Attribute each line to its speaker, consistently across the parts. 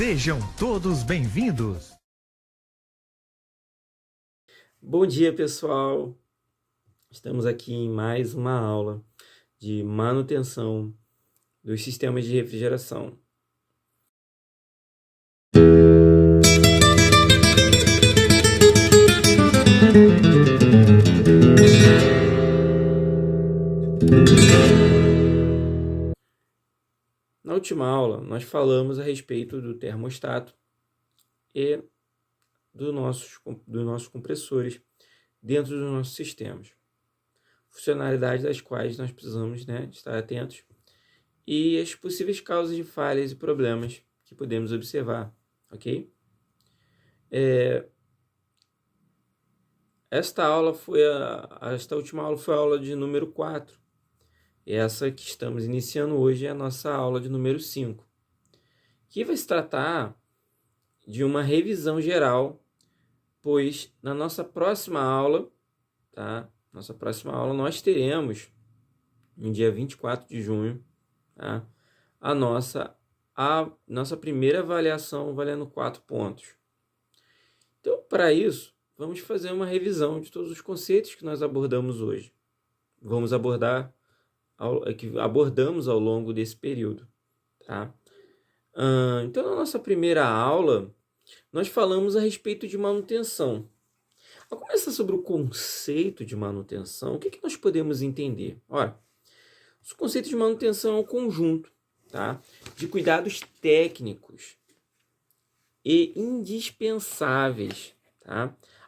Speaker 1: Sejam todos bem-vindos.
Speaker 2: Bom dia, pessoal! Estamos aqui em mais uma aula de manutenção dos sistemas de refrigeração. Na última aula, nós falamos a respeito do termostato e dos nossos compressores dentro dos nossos sistemas. Funcionalidades das quais nós precisamos, estar atentos e as possíveis causas de falhas e problemas que podemos observar, ok? Esta última aula foi a aula de número 4. Essa que estamos iniciando hoje é a nossa aula de número 5, que vai se tratar de uma revisão geral, pois na nossa próxima aula, nós teremos, no dia 24 de junho, a nossa primeira avaliação valendo 4 pontos. Então, para isso, vamos fazer uma revisão de todos os conceitos que nós abordamos hoje. Que abordamos ao longo desse período. Então, na nossa primeira aula, nós falamos a respeito de manutenção. Ao começar sobre o conceito de manutenção, o que nós podemos entender? Ora, o conceito de manutenção é um conjunto de cuidados técnicos e indispensáveis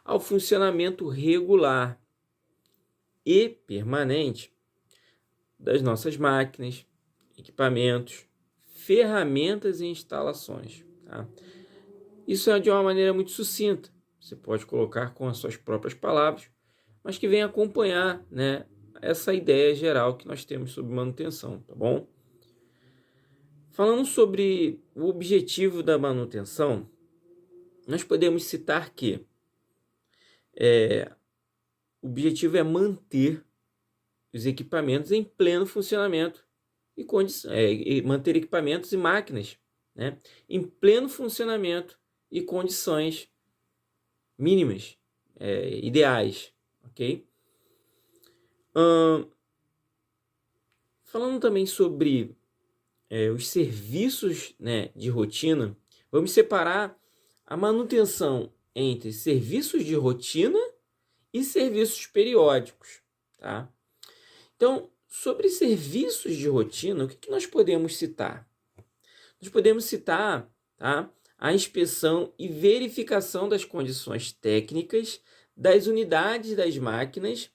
Speaker 2: ao funcionamento regular e permanente das nossas máquinas, equipamentos, ferramentas e instalações. Isso é de uma maneira muito sucinta. Você pode colocar com as suas próprias palavras, mas que vem acompanhar, essa ideia geral que nós temos sobre manutenção, tá bom? Falando sobre o objetivo da manutenção, nós podemos citar que o objetivo é manter os equipamentos em pleno funcionamento e manter equipamentos e máquinas em pleno funcionamento e condições mínimas, ideais, ok? Falando também sobre os serviços de rotina, vamos separar a manutenção entre serviços de rotina e serviços periódicos, tá? Então, sobre serviços de rotina, o que nós podemos citar? Nós podemos citar a inspeção e verificação das condições técnicas das unidades das máquinas,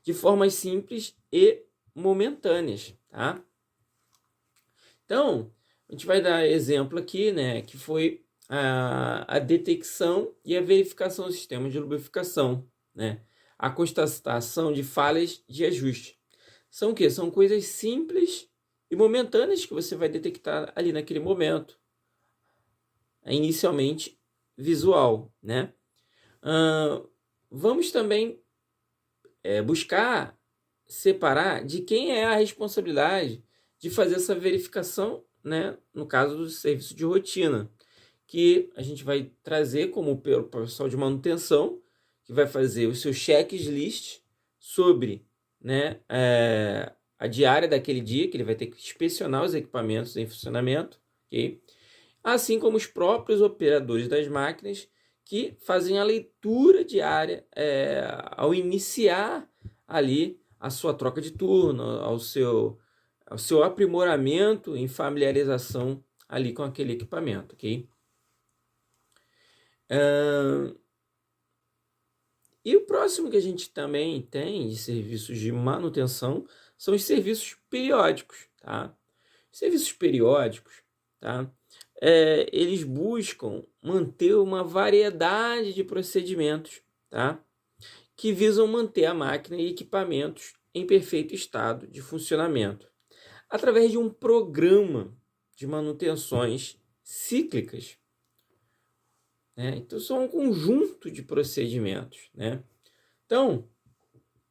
Speaker 2: de formas simples e momentâneas. Então, a gente vai dar exemplo aqui, que foi a detecção e a verificação do sistema de lubrificação, a constatação de falhas de ajuste. São o quê? São coisas simples e momentâneas que você vai detectar ali naquele momento. Inicialmente visual, vamos também buscar separar de quem é a responsabilidade de fazer essa verificação, no caso do serviço de rotina, que a gente vai trazer como o pessoal de manutenção, que vai fazer os seus checklist sobre a diária daquele dia, que ele vai ter que inspecionar os equipamentos em funcionamento, ok? Assim como os próprios operadores das máquinas, que fazem a leitura diária ao iniciar ali a sua troca de turno, ao seu aprimoramento em familiarização ali com aquele equipamento, ok? E o próximo que a gente também tem de serviços de manutenção são os serviços periódicos, Serviços periódicos, eles buscam manter uma variedade de procedimentos, que visam manter a máquina e equipamentos em perfeito estado de funcionamento, através de um programa de manutenções cíclicas. Então, são um conjunto de procedimentos. Então,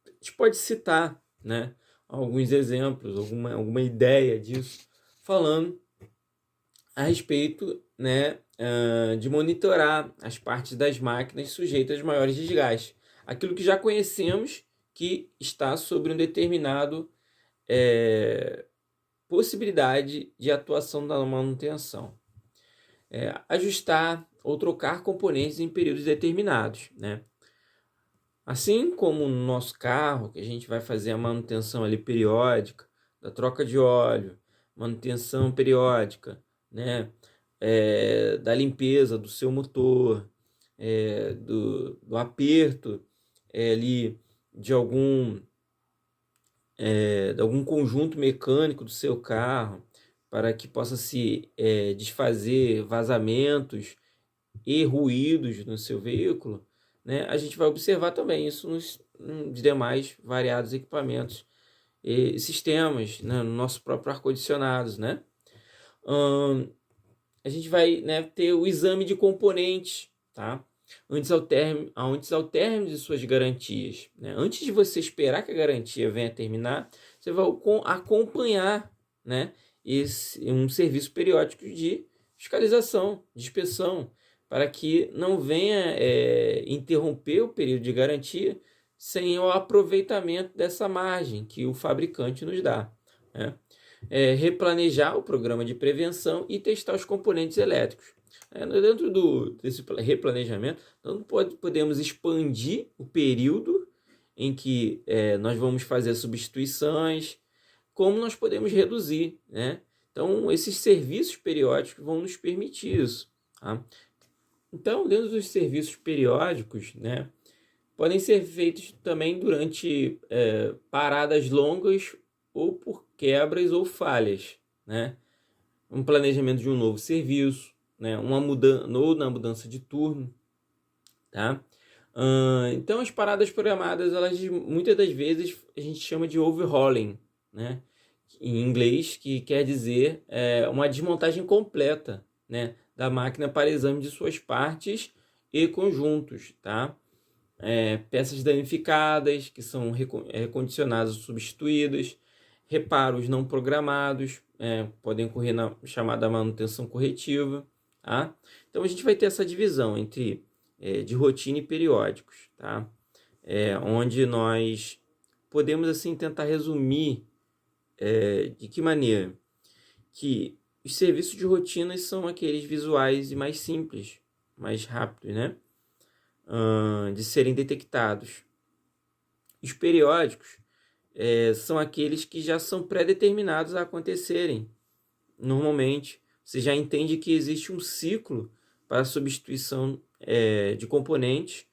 Speaker 2: a gente pode citar alguns exemplos, alguma ideia disso, falando a respeito, né, de monitorar as partes das máquinas sujeitas a maiores desgastes. Aquilo que já conhecemos que está sobre um determinado possibilidade de atuação da manutenção. Ajustar ou trocar componentes em períodos determinados, né? Assim como no nosso carro, que a gente vai fazer a manutenção ali periódica, da troca de óleo, manutenção periódica, né? Da limpeza do seu motor, do aperto ali de algum conjunto mecânico do seu carro, para que possa se desfazer vazamentos e ruídos no seu veículo, né? A gente vai observar também isso nos demais variados equipamentos e sistemas, né? No nosso próprio ar-condicionado, né? A gente vai, né, ter o exame de componentes, tá? Antes ao término de suas garantias, né? Antes de você esperar que a garantia venha terminar, você vai acompanhar, né, um serviço periódico de fiscalização, de inspeção, para que não venha interromper o período de garantia sem o aproveitamento dessa margem que o fabricante nos dá, né? Replanejar o programa de prevenção e testar os componentes elétricos. Dentro desse replanejamento, não podemos expandir o período em que nós vamos fazer substituições, como nós podemos reduzir, né? Então, esses serviços periódicos vão nos permitir isso, tá? Então, dentro dos serviços periódicos, né, podem ser feitos também durante paradas longas ou por quebras ou falhas, né? Um planejamento de um novo serviço, né? Ou na mudança de turno, tá? Então, as paradas programadas, elas muitas das vezes a gente chama de overhauling, né? Em inglês, que quer dizer uma desmontagem completa, né, da máquina para exame de suas partes e conjuntos, tá? Peças danificadas, que são recondicionadas ou substituídas, reparos não programados, podem ocorrer na chamada manutenção corretiva, tá? Então, a gente vai ter essa divisão entre de rotina e periódicos, tá? Onde nós podemos, assim, tentar resumir de que maneira que os serviços de rotina são aqueles visuais e mais simples, mais rápidos, né? De serem detectados. Os periódicos são aqueles que já são pré-determinados a acontecerem. Normalmente, você já entende que existe um ciclo para a substituição de componentes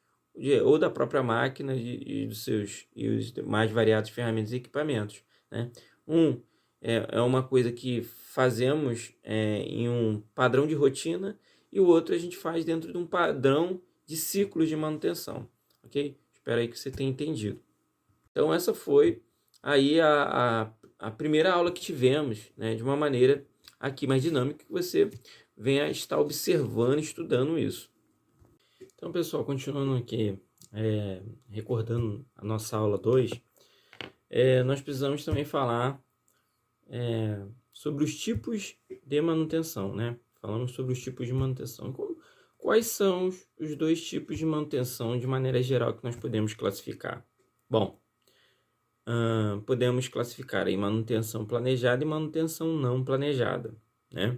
Speaker 2: ou da própria máquina e os mais variados ferramentas e equipamentos, né? É uma coisa que fazemos em um padrão de rotina e o outro a gente faz dentro de um padrão de ciclos de manutenção, ok? Espero aí que você tenha entendido. Então, essa foi aí a primeira aula que tivemos, né, de uma maneira aqui mais dinâmica, que você venha estar observando, estudando isso. Então, pessoal, continuando aqui, recordando a nossa aula 2, nós precisamos também falar sobre os tipos de manutenção, né? Falamos sobre os tipos de manutenção. Quais são os dois tipos de manutenção, de maneira geral, que nós podemos classificar? Bom, podemos classificar aí manutenção planejada e manutenção não planejada, né?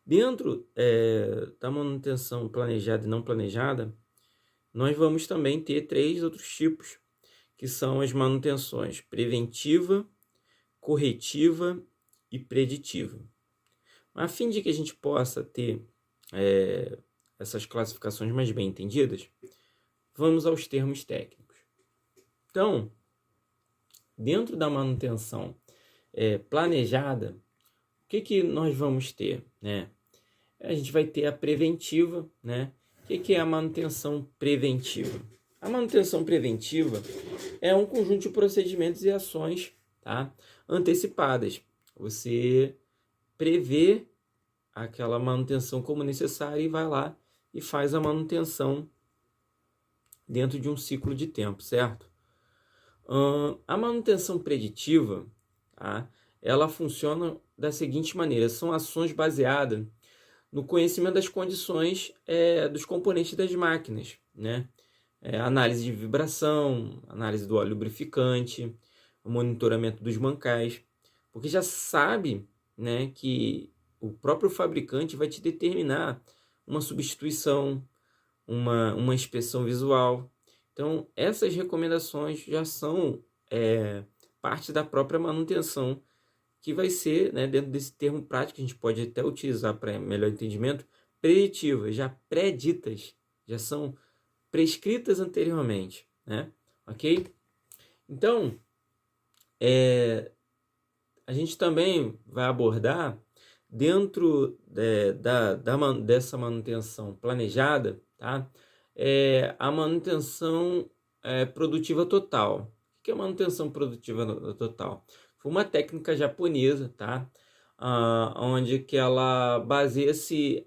Speaker 2: Dentro da manutenção planejada e não planejada, nós vamos também ter 3 outros tipos, que são as manutenções preventiva, corretiva e preditiva. A fim de que a gente possa ter essas classificações mais bem entendidas, vamos aos termos técnicos. Então, dentro da manutenção planejada, o que nós vamos ter, né? A gente vai ter a preventiva, né? O que é a manutenção preventiva? A manutenção preventiva é um conjunto de procedimentos e ações, tá, antecipadas. Você prevê aquela manutenção como necessária e vai lá e faz a manutenção dentro de um ciclo de tempo, certo? A manutenção preditiva, tá, ela funciona da seguinte maneira: são ações baseadas no conhecimento das condições dos componentes das máquinas, né? Análise de vibração, análise do óleo lubrificante, o monitoramento dos mancais, porque já sabe, né, que o próprio fabricante vai te determinar uma substituição, uma inspeção visual. Então, essas recomendações já são parte da própria manutenção, que vai ser, né, dentro desse termo prático, a gente pode até utilizar para melhor entendimento, preditivas, já pré-ditas, já são prescritas anteriormente, né? Ok? Então, a gente também vai abordar, dentro dessa manutenção planejada, tá? A manutenção produtiva total. O que é manutenção produtiva total? Foi uma técnica japonesa, tá? Onde que ela baseia-se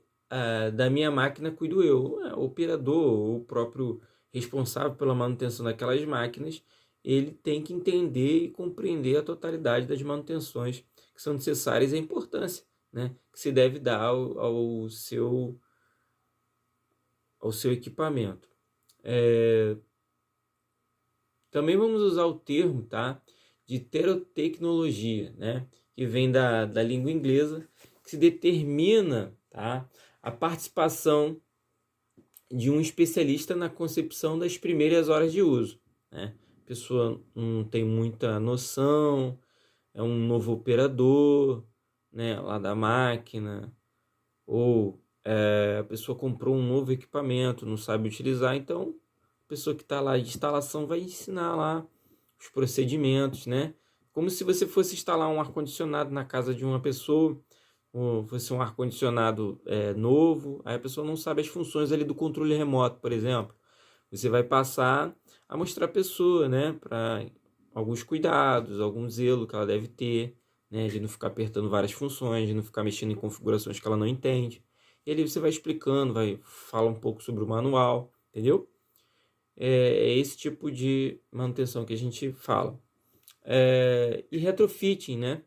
Speaker 2: da minha máquina cuido eu, o operador, o próprio responsável pela manutenção daquelas máquinas, ele tem que entender e compreender a totalidade das manutenções que são necessárias e a importância, né, que se deve dar ao seu equipamento. Também vamos usar o termo, tá, de terotecnologia, né, que vem da língua inglesa, que se determina, tá, a participação de um especialista na concepção das primeiras horas de uso, né? A pessoa não tem muita noção, é um novo operador, né, lá da máquina, ou a pessoa comprou um novo equipamento, não sabe utilizar, então a pessoa que está lá de instalação vai ensinar lá os procedimentos, né? Como se você fosse instalar um ar-condicionado na casa de uma pessoa, ou fosse um ar-condicionado novo, aí a pessoa não sabe as funções ali do controle remoto, por exemplo. Você vai passar a mostrar a pessoa, né, para alguns cuidados, algum zelo que ela deve ter, né, de não ficar apertando várias funções, de não ficar mexendo em configurações que ela não entende. E ali você vai explicando, vai falar um pouco sobre o manual, entendeu? É esse tipo de manutenção que a gente fala. E retrofitting, né,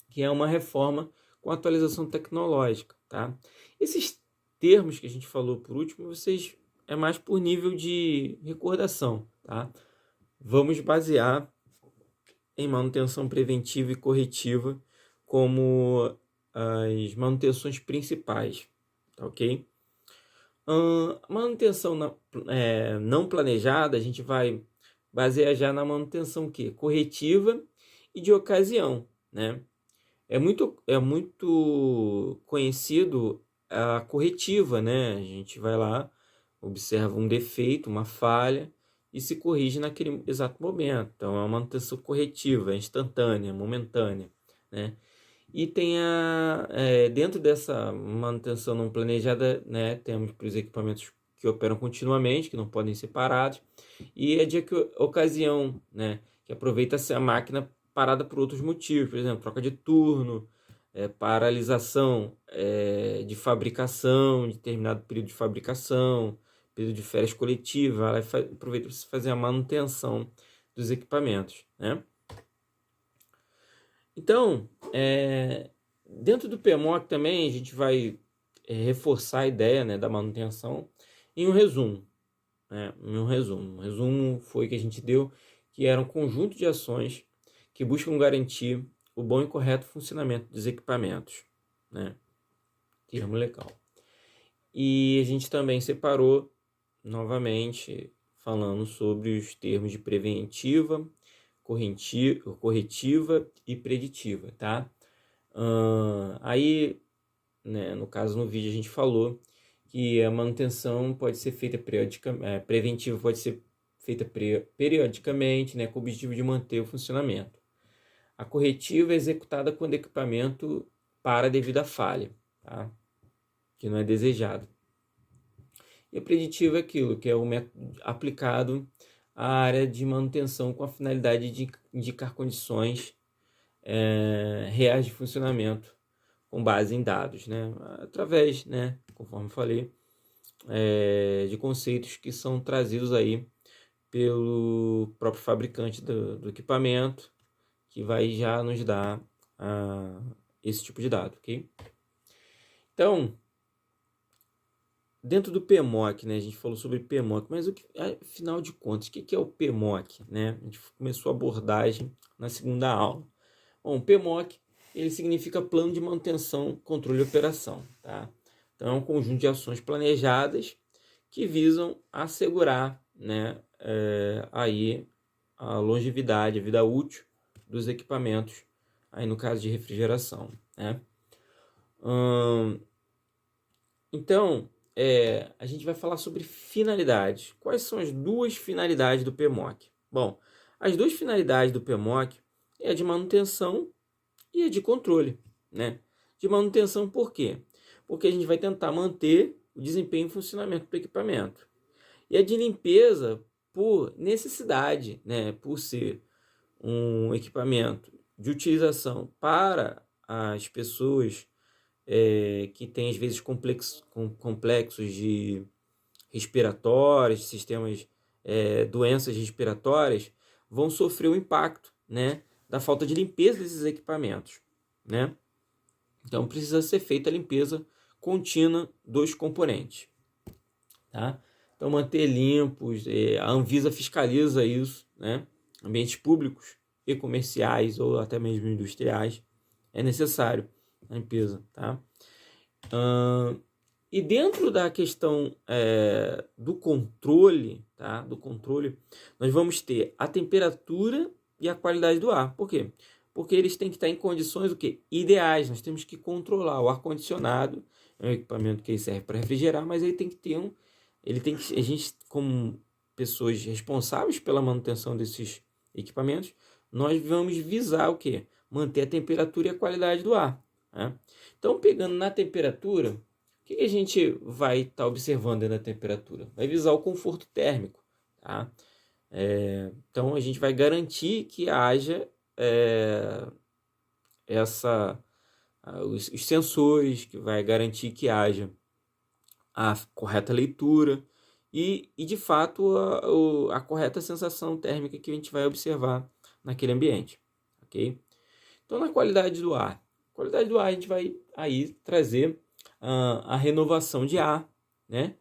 Speaker 2: que é uma reforma com atualização tecnológica, tá? Esses termos que a gente falou por último, vocês é mais por nível de recordação, tá? Vamos basear em manutenção preventiva e corretiva como as manutenções principais, tá ok? Manutenção não planejada, a gente vai basear já na manutenção corretiva e de ocasião, né? É muito conhecido a corretiva, né? A gente vai lá, observa um defeito, uma falha e se corrige naquele exato momento. Então, é uma manutenção corretiva, instantânea, momentânea, né? E tem dentro dessa manutenção não planejada, né, temos para os equipamentos que operam continuamente, que não podem ser parados, e de ocasião, né, que aproveita-se a máquina parada por outros motivos, por exemplo, troca de turno, paralisação de fabricação, de determinado período de fabricação, período de férias coletiva, ela aproveita para fazer a manutenção dos equipamentos, né? Então, dentro do PMOC também a gente vai reforçar a ideia, né, da manutenção em um resumo. Né? Um resumo foi que a gente deu, que era um conjunto de ações que buscam garantir o bom e correto funcionamento dos equipamentos. Né? Termo legal. E a gente também separou, novamente, falando sobre os termos de preventiva, corretiva e preditiva, tá? Aí, né, no caso no vídeo a gente falou que a manutenção pode ser feita periodicamente, preventiva pode ser feita periodicamente, né, com o objetivo de manter o funcionamento. A corretiva é executada quando o equipamento para devido à falha, tá? Que não é desejado. E a preditiva é aquilo, que é o método aplicado à área de manutenção com a finalidade de indicar condições reais de funcionamento com base em dados, né? Através, né, conforme falei, de conceitos que são trazidos aí pelo próprio fabricante do equipamento, que vai já nos dar esse tipo de dado, ok? Então, dentro do PMOC, né, a gente falou sobre PMOC, mas afinal de contas, o que é o PMOC, né? A gente começou a abordagem na segunda aula. Bom, o PMOC, ele significa Plano de Manutenção, Controle e Operação, tá? Então, é um conjunto de ações planejadas que visam assegurar, né, aí a longevidade, a vida útil dos equipamentos, aí no caso de refrigeração, né? Então, a gente vai falar sobre finalidades. Quais são as duas finalidades do PMOC? Bom, as duas finalidades do PMOC é a de manutenção e a de controle, né? De manutenção por quê? Porque a gente vai tentar manter o desempenho e funcionamento do equipamento. E a de limpeza por necessidade, né? Por ser um equipamento de utilização para as pessoas que têm às vezes complexos de respiratórios, sistemas, doenças respiratórias, vão sofrer o impacto, né, da falta de limpeza desses equipamentos, né? Então precisa ser feita a limpeza contínua dos componentes, tá? Então manter limpos, a Anvisa fiscaliza isso, né? Ambientes públicos e comerciais ou até mesmo industriais é necessário a limpeza, tá? E dentro da questão do controle, tá? Do controle, nós vamos ter a temperatura e a qualidade do ar. Por quê? Porque eles têm que estar em condições o quê? Ideais. Nós temos que controlar o ar-condicionado, é um equipamento que serve para refrigerar, mas ele tem que ter a gente, como pessoas responsáveis pela manutenção desses equipamentos, nós vamos visar o quê? Manter a temperatura e a qualidade do ar, né? Então, pegando na temperatura, o que a gente vai estar observando na temperatura? Vai visar o conforto térmico, tá? Então, a gente vai garantir que haja os sensores, que vai garantir que haja a correta leitura e de fato, a correta sensação térmica que a gente vai observar naquele ambiente, ok? Então, na qualidade do ar. Qualidade do ar, a gente vai aí trazer a renovação de ar, né?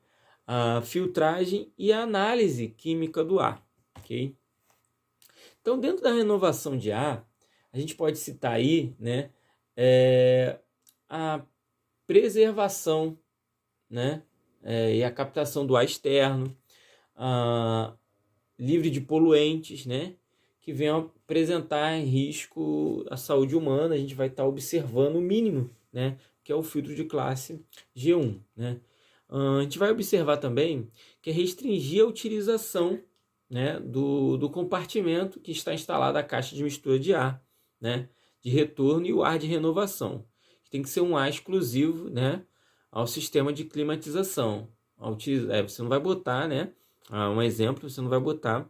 Speaker 2: A filtragem e a análise química do ar, ok? Então, dentro da renovação de ar, a gente pode citar aí, né, a preservação, né, e a captação do ar externo, livre de poluentes, né, que venham apresentar risco à saúde humana. A gente vai estar observando o mínimo, né, que é o filtro de classe G1, né. A gente vai observar também que é restringir a utilização, né, do compartimento que está instalado a caixa de mistura de ar, né, de retorno e o ar de renovação. Tem que ser um ar exclusivo, né, ao sistema de climatização. Você não vai botar, né, um exemplo, você não vai botar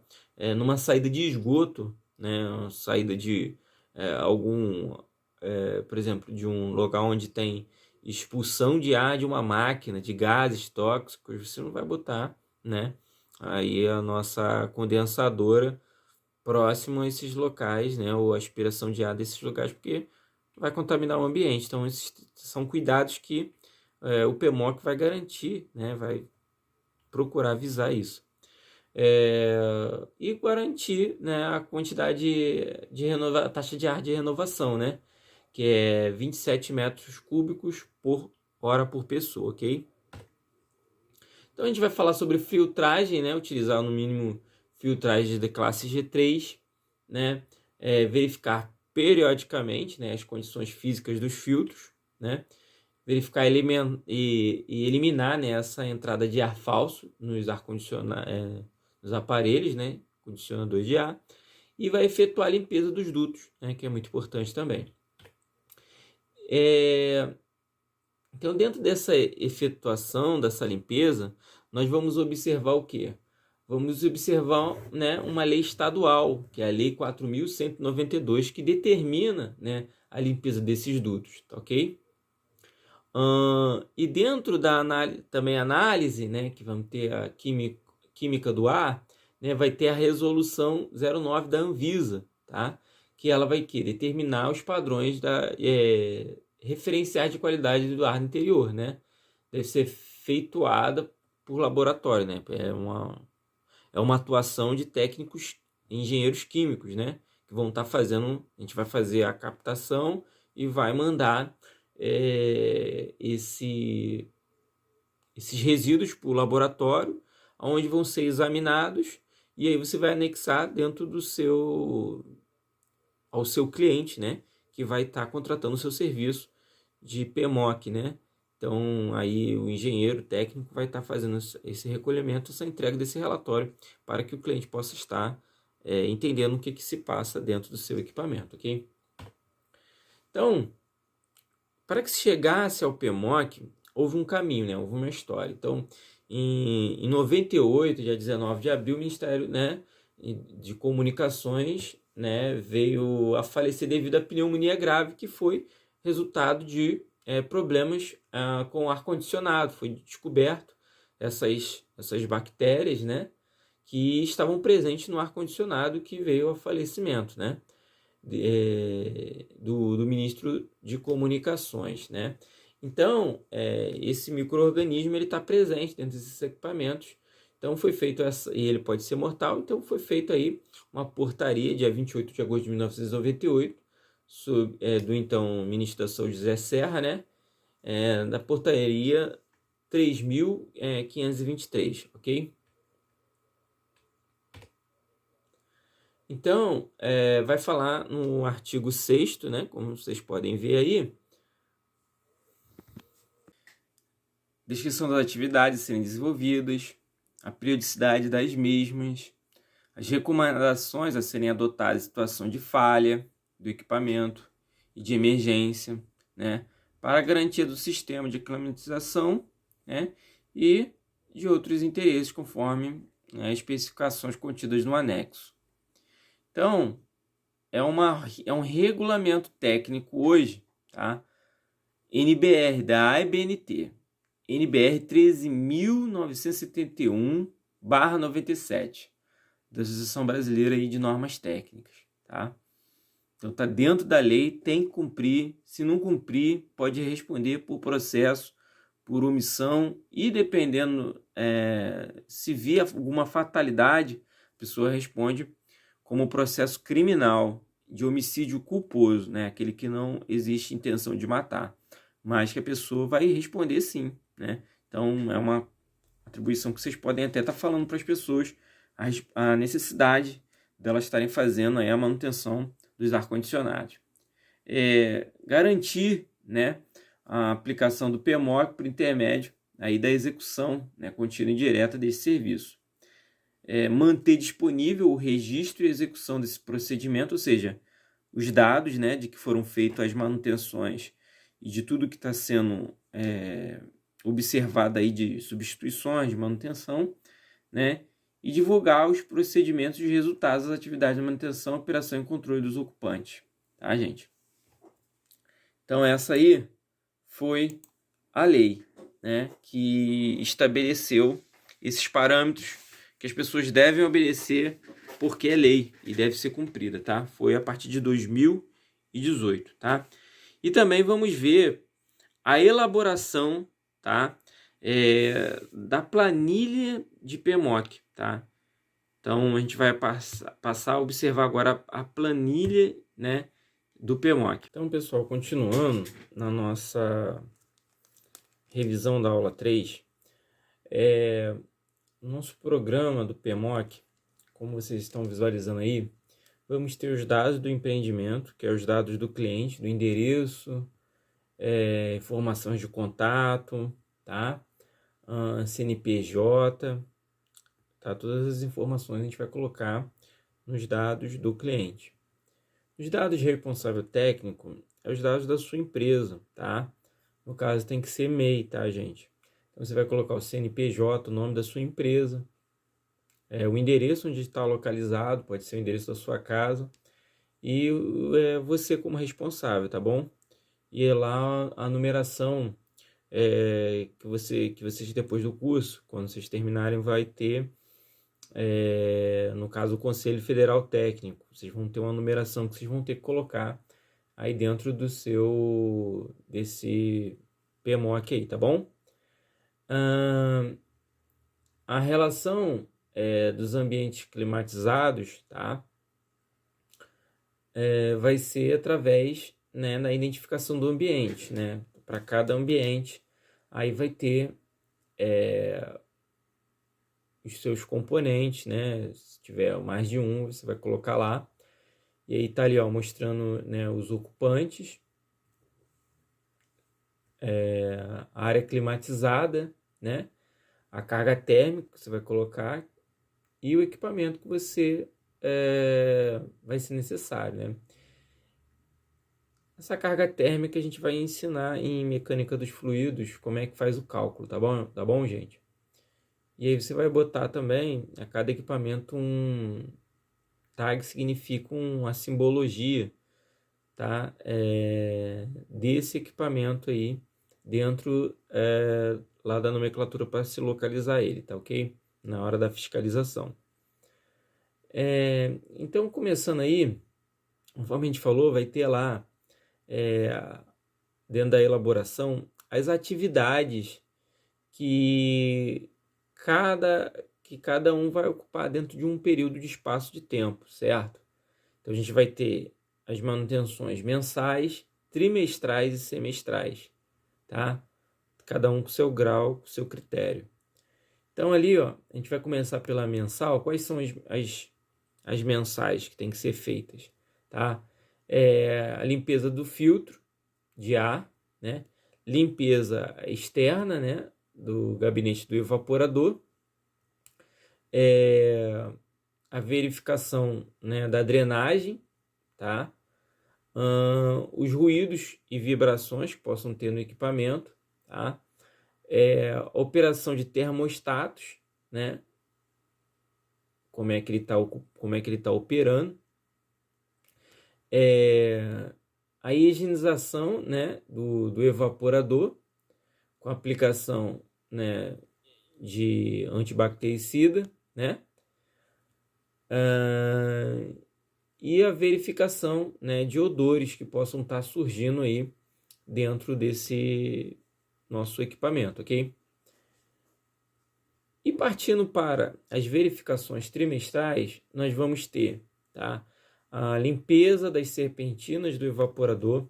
Speaker 2: numa saída de esgoto, né, uma saída de por exemplo, de um local onde tem expulsão de ar de uma máquina, de gases tóxicos, você não vai botar, né, aí a nossa condensadora próximo a esses locais, né, ou a aspiração de ar desses locais, porque vai contaminar o ambiente. Então, esses são cuidados que o PMOC vai garantir, né, vai procurar avisar isso. E garantir, né, a quantidade a taxa de ar de renovação, né, que é 27 metros cúbicos por hora por pessoa, ok? Então, a gente vai falar sobre filtragem, né, utilizar no mínimo filtragem de classe G3, né, verificar periodicamente, né, as condições físicas dos filtros, né, verificar e eliminar, né, essa entrada de ar falso nos nos aparelhos, né, condicionadores de ar, e vai efetuar a limpeza dos dutos, né, que é muito importante também. Então, dentro dessa efetuação, dessa limpeza, nós vamos observar o quê? Vamos observar, né, uma lei estadual, que é a Lei 4.192, que determina, né, a limpeza desses dutos, tá, ok? E dentro da análise, né, que vamos ter a química do ar, né, vai ter a resolução 09 da Anvisa, tá? que ela vai determinar os padrões referenciais de qualidade do ar interior, né? Deve ser feituada por laboratório, né? É uma atuação de técnicos, engenheiros químicos, né? Que vão estar fazendo, a gente vai fazer a captação e vai mandar esses resíduos para o laboratório, onde vão ser examinados, e aí você vai anexar dentro ao seu cliente, né? Que vai estar contratando o seu serviço de PMOC, né? Então, aí o engenheiro técnico vai estar fazendo esse recolhimento, essa entrega desse relatório, para que o cliente possa estar entendendo o que se passa dentro do seu equipamento, ok? Então, para que se chegasse ao PMOC, houve um caminho, né? Houve uma história. Então, em 98, dia 19 de abril, o Ministério, né, de Comunicações, né, veio a falecer devido à pneumonia grave, que foi resultado de problemas com o ar-condicionado. Foi descoberto essas bactérias, né, que estavam presentes no ar-condicionado, que veio ao falecimento, né, do ministro de Comunicações, né. Então, esse micro-organismo está presente dentro desses equipamentos. Então, foi feito e ele pode ser mortal. Então, foi feito aí uma portaria, dia 28 de agosto de 1998, do então ministro da Saúde, José Serra, né? Da portaria 3.523, ok? Então, vai falar no artigo 6º, né? Como vocês podem ver aí, descrição das atividades a serem desenvolvidas, a periodicidade das mesmas, as recomendações a serem adotadas em situação de falha do equipamento e de emergência, né, para a garantia do sistema de climatização, né, e de outros interesses conforme as especificações contidas no anexo. Então, é um regulamento técnico hoje, tá? NBR da ABNT, NBR 13.971/97, da Associação Brasileira aí de Normas Técnicas, tá? Então tá dentro da lei, tem que cumprir. Se não cumprir, pode responder por processo, por omissão, e dependendo se vir alguma fatalidade, a pessoa responde como processo criminal de homicídio culposo, né? Aquele que não existe intenção de matar, mas que a pessoa vai responder sim, né? Então, é uma atribuição que vocês podem até estar falando para as pessoas a necessidade delas estarem fazendo aí a manutenção dos ar-condicionados. Garantir, né, a aplicação do PMOC por intermédio aí da execução, né, contínua e direta desse serviço. Manter disponível o registro e execução desse procedimento, ou seja, os dados, né, de que foram feitas as manutenções e de tudo que está sendo observado aí de substituições, de manutenção, né, e divulgar os procedimentos e os resultados das atividades de manutenção, operação e controle dos ocupantes, tá, gente? Então, essa aí foi a lei, né, que estabeleceu esses parâmetros que as pessoas devem obedecer, porque é lei e deve ser cumprida, tá? Foi a partir de 2018, tá? E também vamos ver a elaboração, tá, da planilha de PMOC, tá? Então, a gente vai passar a observar agora a planilha, né, do PMOC. Então, pessoal, continuando na nossa revisão da aula 3, no nosso programa do PMOC, como vocês estão visualizando aí, vamos ter os dados do empreendimento, que é os dados do cliente, do endereço, informações de contato, tá? CNPJ, tá? Todas as informações a gente vai colocar nos dados do cliente. Os dados de responsável técnico é os dados da sua empresa, tá? No caso tem que ser MEI, tá, gente? Então você vai colocar o CNPJ, o nome da sua empresa, o endereço onde está localizado, pode ser o endereço da sua casa, e você como responsável, tá bom? E é lá a numeração que vocês depois do curso, quando vocês terminarem, vai ter no caso, o Conselho Federal Técnico. Vocês vão ter uma numeração que vocês vão ter que colocar aí dentro desse PMOC aí, tá bom? A relação dos ambientes climatizados, tá? Vai ser através, né, da identificação do ambiente, né? Para cada ambiente, aí vai ter os seus componentes, né? Se tiver mais de um, você vai colocar lá. E aí tá ali, ó, mostrando, né, os ocupantes, a área climatizada, né? A carga térmica que você vai colocar e o equipamento que você vai ser necessário, né? Essa carga térmica a gente vai ensinar em mecânica dos fluidos, como é que faz o cálculo, tá bom? Tá bom, gente? E aí você vai botar também a cada equipamento um tag, significa uma simbologia, tá? Desse equipamento aí dentro lá da nomenclatura para se localizar ele, tá ok? Na hora da fiscalização. Então, começando aí, conforme a gente falou, vai ter lá dentro da elaboração as atividades que cada um vai ocupar dentro de um período de espaço de tempo, certo? Então a gente vai ter as manutenções mensais, trimestrais e semestrais, tá? Cada um com seu grau, com seu critério. Então ali, ó, a gente vai começar pela mensal. Quais são as mensais que tem que ser feitas, tá? A limpeza do filtro de ar, né? Limpeza externa, né, do gabinete do evaporador, a verificação, né, da drenagem, tá? Os ruídos e vibrações que possam ter no equipamento, tá? Operação de termostatos, né? Como é que ele tá operando, a higienização, né, do evaporador com aplicação, né, de antibactericida, né? E a verificação, né, de odores que possam estar surgindo aí dentro desse nosso equipamento, ok? E partindo para as verificações trimestrais, nós vamos ter, tá, a limpeza das serpentinas do evaporador,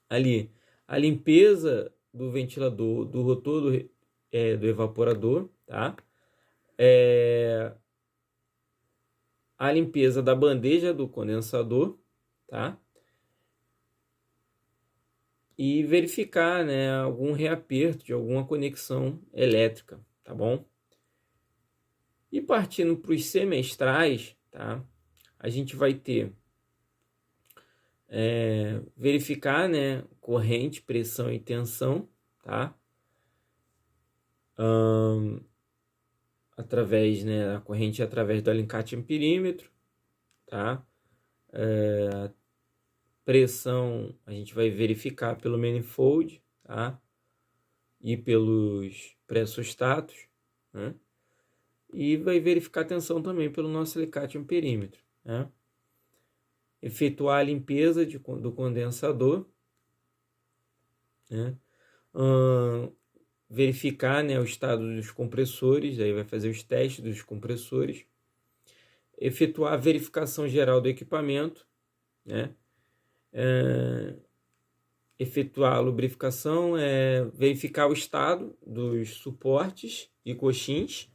Speaker 2: ali a limpeza do ventilador, do rotor do evaporador, tá? A limpeza da bandeja do condensador, tá? E verificar, né, algum reaperto de alguma conexão elétrica, tá bom? E partindo para os semestrais, tá? A gente vai ter verificar, né, corrente, pressão e tensão, tá? Através, né, a corrente através do alicate amperímetro, tá? Pressão a gente vai verificar pelo manifold, tá? E pelos pressostatos, né? E vai verificar a tensão também pelo nosso alicate amperímetro, né? Efetuar a limpeza do condensador, né? Verificar, né, o estado dos compressores, aí vai fazer os testes dos compressores, efetuar a verificação geral do equipamento, né? Efetuar a lubrificação, verificar o estado dos suportes e coxins,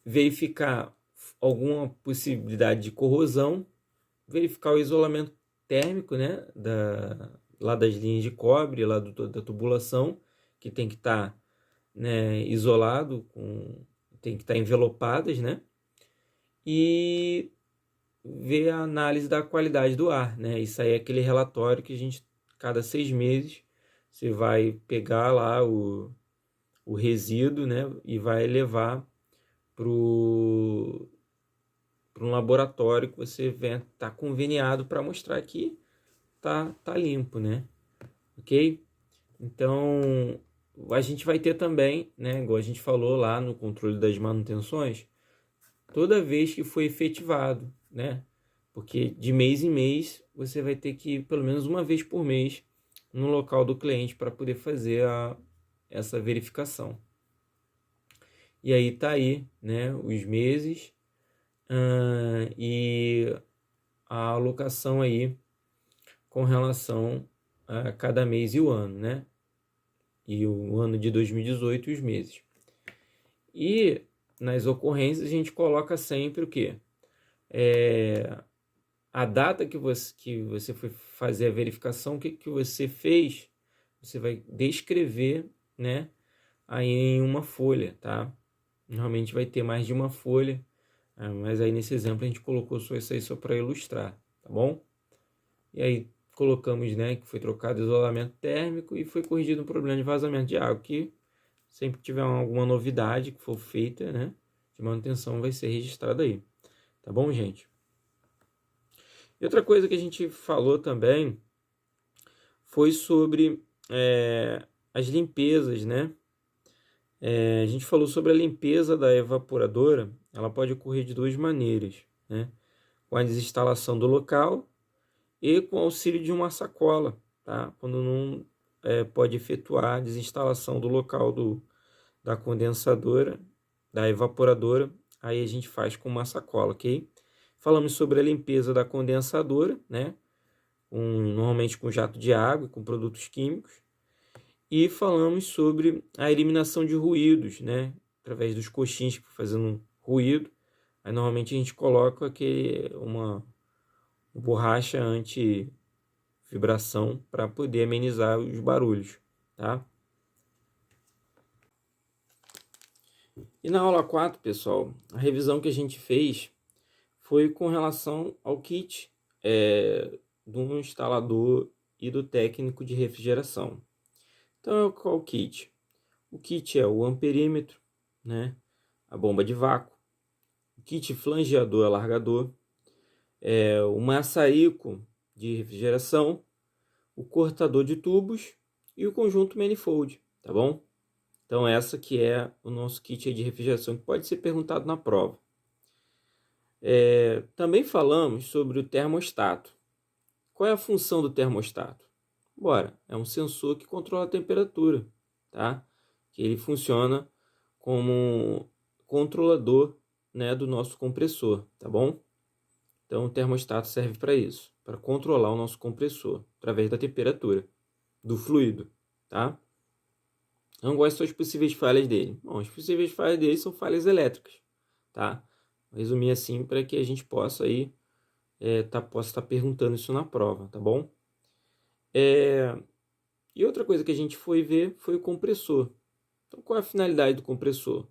Speaker 2: verificar alguma possibilidade de corrosão, verificar o isolamento térmico, né, lá das linhas de cobre, lá da tubulação, que tem que estar, né, isolado, tem que estar envelopadas, né, e ver a análise da qualidade do ar, né, isso aí é aquele relatório que a gente, cada 6 meses, você vai pegar lá o resíduo, né, e vai levar para um laboratório que você tá conveniado para mostrar que tá limpo, né? Ok? Então, a gente vai ter também, né, igual a gente falou lá no controle das manutenções, toda vez que foi efetivado, né? Porque de mês em mês você vai ter que ir pelo menos uma vez por mês no local do cliente para poder fazer essa verificação. E aí tá aí, né, os meses e a alocação aí com relação a cada mês e o ano, né? E o ano de 2018 e os meses. E nas ocorrências a gente coloca sempre o quê? A data que você foi fazer a verificação, o que você fez, você vai descrever, né, aí em uma folha, tá? Normalmente vai ter mais de uma folha, mas aí nesse exemplo a gente colocou só isso aí só para ilustrar, tá bom? E aí colocamos, né, que foi trocado isolamento térmico e foi corrigido um problema de vazamento de água, que sempre que tiver alguma novidade que for feita, né, de manutenção vai ser registrada aí, tá bom, gente? E outra coisa que a gente falou também foi sobre as limpezas, né? A gente falou sobre a limpeza da evaporadora, ela pode ocorrer de duas maneiras, né? Com a desinstalação do local e com o auxílio de uma sacola, tá? Quando não pode efetuar a desinstalação do local da condensadora, da evaporadora, aí a gente faz com uma sacola, ok? Falamos sobre a limpeza da condensadora, né? Normalmente com jato de água, com produtos químicos. E falamos sobre a eliminação de ruídos, né? Através dos coxins fazendo ruído. Aí normalmente a gente coloca uma borracha anti-vibração para poder amenizar os barulhos, tá? E na aula 4, pessoal, a revisão que a gente fez foi com relação ao kit do instalador e do técnico de refrigeração. Então, qual o kit? O kit é o amperímetro, né? A bomba de vácuo, o kit flangeador alargador, o maçarico de refrigeração, o cortador de tubos e o conjunto manifold, tá bom? Então essa que é o nosso kit de refrigeração, que pode ser perguntado na prova. Também falamos sobre o termostato. Qual é a função do termostato? Bora, é um sensor que controla a temperatura, tá? Que ele funciona como controlador, né, do nosso compressor, tá bom? Então o termostato serve para isso, para controlar o nosso compressor através da temperatura do fluido, tá? Então quais são as possíveis falhas dele? Bom, as possíveis falhas dele são falhas elétricas, tá? Vou resumir assim para que a gente possa aí possa estar perguntando isso na prova, tá bom? E outra coisa que a gente foi ver foi o compressor. Então, qual é a finalidade do compressor?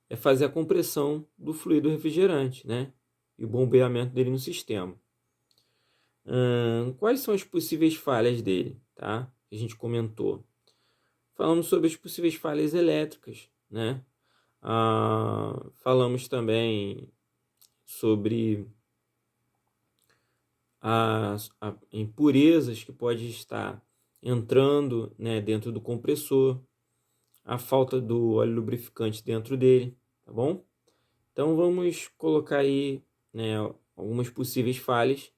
Speaker 2: É fazer a compressão do fluido refrigerante, né? E o bombeamento dele no sistema. Quais são as possíveis falhas dele, tá? Que a gente comentou. Falamos sobre as possíveis falhas elétricas, né? Falamos também sobre as impurezas que pode estar entrando, né, dentro do compressor, a falta do óleo lubrificante dentro dele, tá bom? Então vamos colocar aí, né, algumas possíveis falhas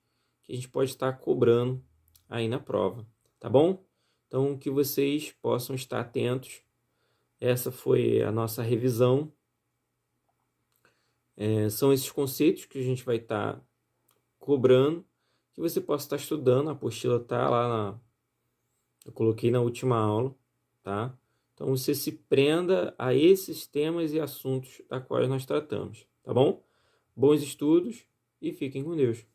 Speaker 2: que a gente pode estar cobrando aí na prova, tá bom? Então que vocês possam estar atentos. Essa foi a nossa revisão. São esses conceitos que a gente vai estar cobrando, que você possa estar estudando. A apostila está lá eu coloquei na última aula, tá? Então você se prenda a esses temas e assuntos da quais nós tratamos, tá bom? Bons estudos e fiquem com Deus.